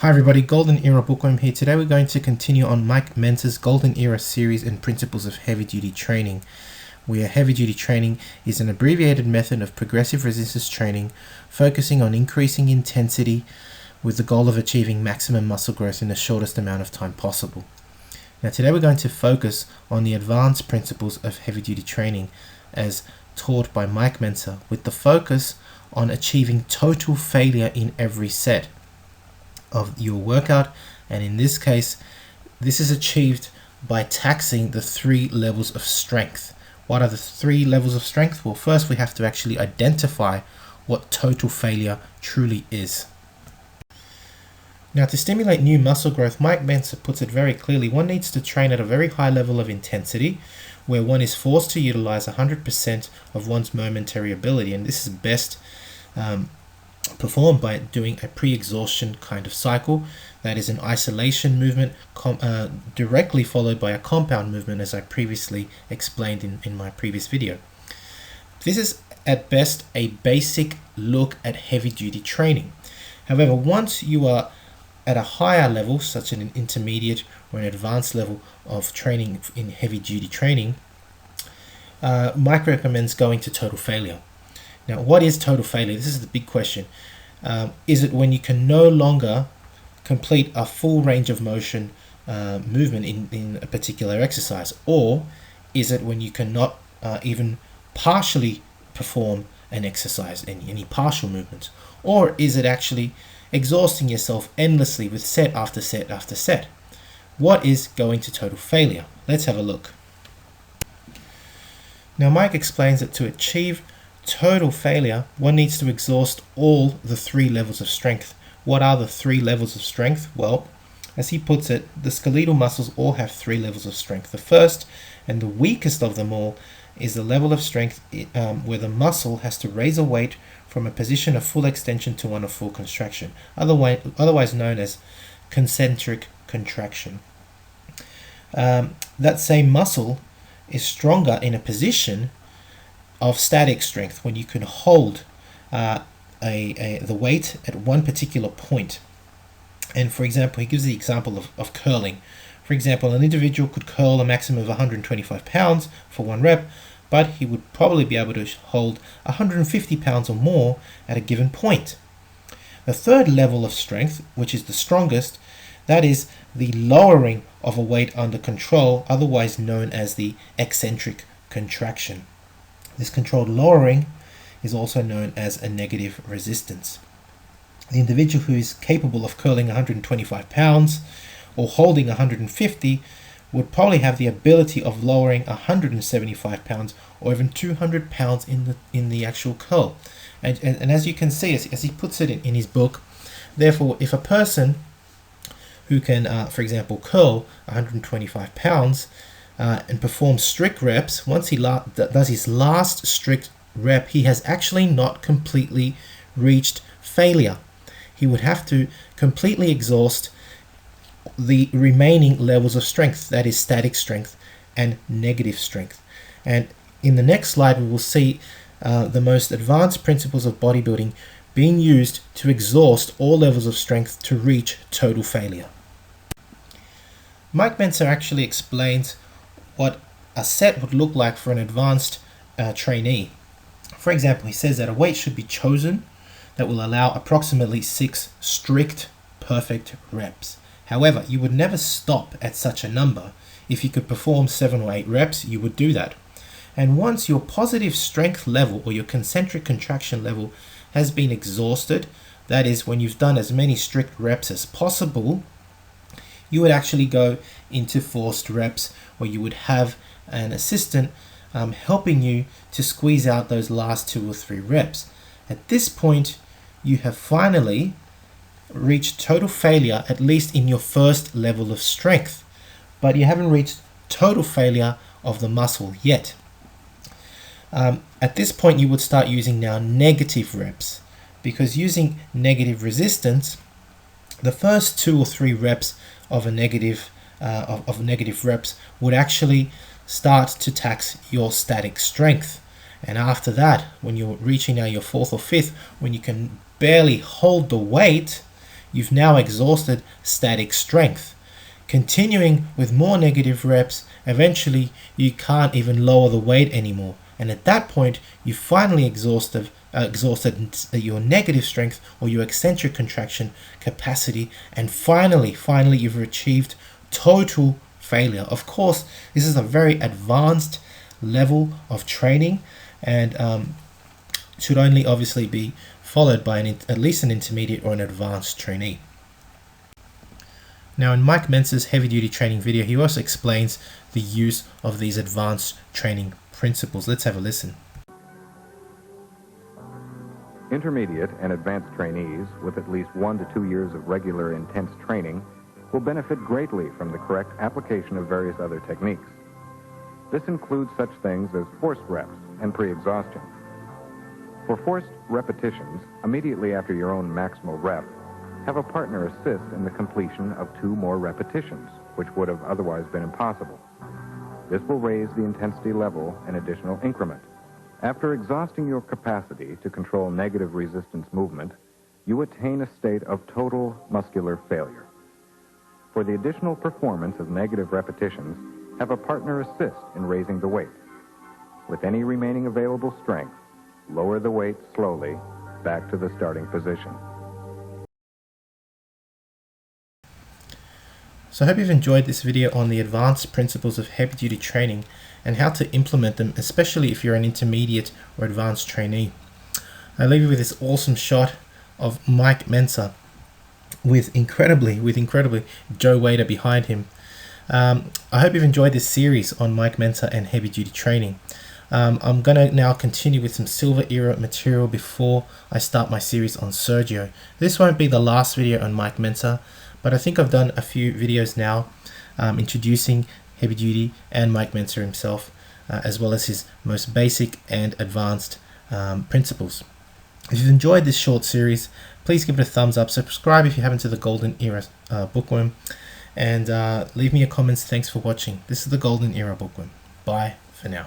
Hi everybody, Golden Era Bookworm here. Today we're going to continue on Mike Mentzer's Golden Era series and principles of heavy duty training, where heavy duty training is an abbreviated method of progressive resistance training focusing on increasing intensity with the goal of achieving maximum muscle growth in the shortest amount of time possible. Now today we're going to focus on the advanced principles of heavy duty training as taught by Mike Mentzer, with the focus on achieving total failure in every set of your workout, and in this case this is achieved by taxing the 3 levels of strength. What are the 3 levels of strength? Well, first we have to actually identify what total failure truly is. Now, to stimulate new muscle growth, Mike Mentzer puts it very clearly: one needs to train at a very high level of intensity where one is forced to utilize 100% of one's momentary ability, and this is best performed by doing a pre-exhaustion kind of cycle. That is an isolation movement directly followed by a compound movement, as I previously explained in my previous video. This is at best a basic look at heavy duty training. However, once you are at a higher level, such as an intermediate or an advanced level of training in heavy duty training, Mike recommends going to total failure. Now, what is total failure? This is the big question. Is it when you can no longer complete a full range of motion movement in a particular exercise? Or is it when you cannot even partially perform an exercise, any partial movements? Or is it actually exhausting yourself endlessly with set after set after set? What is going to total failure? Let's have a look. Now, Mike explains that to achieve total failure, one needs to exhaust all the 3 levels of strength. What are the 3 levels of strength? Well, as he puts it, the skeletal muscles all have 3 levels of strength. The first and the weakest of them all is the level of strength where the muscle has to raise a weight from a position of full extension to one of full contraction, otherwise known as concentric contraction. That same muscle is stronger in a position of static strength, when you can hold the weight at one particular point. And for example, he gives the example of curling. For example, an individual could curl a maximum of 125 pounds for 1 rep, but he would probably be able to hold 150 pounds or more at a given point. The third level of strength, which is the strongest, that is the lowering of a weight under control, otherwise known as the eccentric contraction. This controlled lowering is also known as a negative resistance. The individual who is capable of curling 125 pounds or holding 150 would probably have the ability of lowering 175 pounds or even 200 pounds in the actual curl. And as you can see, as he puts it in his book, therefore, if a person who can, for example, curl 125 pounds and perform strict reps, once he does his last strict rep, he has actually not completely reached failure. He would have to completely exhaust the remaining levels of strength, that is static strength and negative strength. And in the next slide, we will see the most advanced principles of bodybuilding being used to exhaust all levels of strength to reach total failure. Mike Mentzer actually explains what a set would look like for an advanced trainee. For example, he says that a weight should be chosen that will allow approximately 6 strict, perfect reps. However, you would never stop at such a number. If you could perform 7 or 8 reps, you would do that. And once your positive strength level or your concentric contraction level has been exhausted, that is when you've done as many strict reps as possible, you would actually go into forced reps, where you would have an assistant helping you to squeeze out those last 2 or 3 reps. At this point, you have finally reached total failure, at least in your first level of strength, but you haven't reached total failure of the muscle yet. At this point, you would start using now negative reps, because using negative resistance, the first 2 or 3 reps of negative reps would actually start to tax your static strength. And after that, when you're reaching now your 4th or 5th, when you can barely hold the weight, you've now exhausted static strength. Continuing with more negative reps, eventually you can't even lower the weight anymore. And at that point, you finally exhausted your negative strength or your eccentric contraction capacity, and finally you've achieved total failure. Of course, this is a very advanced level of training, and should only obviously be followed by at least an intermediate or an advanced trainee. Now, in Mike Mentzer's heavy duty training video, he also explains the use of these advanced training principles. Let's have a listen. Intermediate and advanced trainees with at least 1 to 2 years of regular intense training will benefit greatly from the correct application of various other techniques. This includes such things as forced reps and pre-exhaustion. For forced repetitions, immediately after your own maximal rep, have a partner assist in the completion of 2 more repetitions, which would have otherwise been impossible. This will raise the intensity level an additional increment. After exhausting your capacity to control negative resistance movement, you attain a state of total muscular failure. For the additional performance of negative repetitions, have a partner assist in raising the weight. With any remaining available strength, lower the weight slowly back to the starting position. So I hope you've enjoyed this video on the advanced principles of heavy duty training and how to implement them, especially if you're an intermediate or advanced trainee. I leave you with this awesome shot of Mike Mentzer with incredibly Joe Wader behind him. I hope you've enjoyed this series on Mike Mentzer and heavy duty training. I'm going to now continue with some silver era material before I start my series on Sergio. This won't be the last video on Mike Mentzer, but I think I've done a few videos now introducing heavy duty and Mike Mentzer himself, as well as his most basic and advanced principles. If you've enjoyed this short series, please give it a thumbs up, subscribe if you haven't to the Golden Era Bookworm, and leave me your comments. Thanks for watching. This is the Golden Era Bookworm. Bye for now.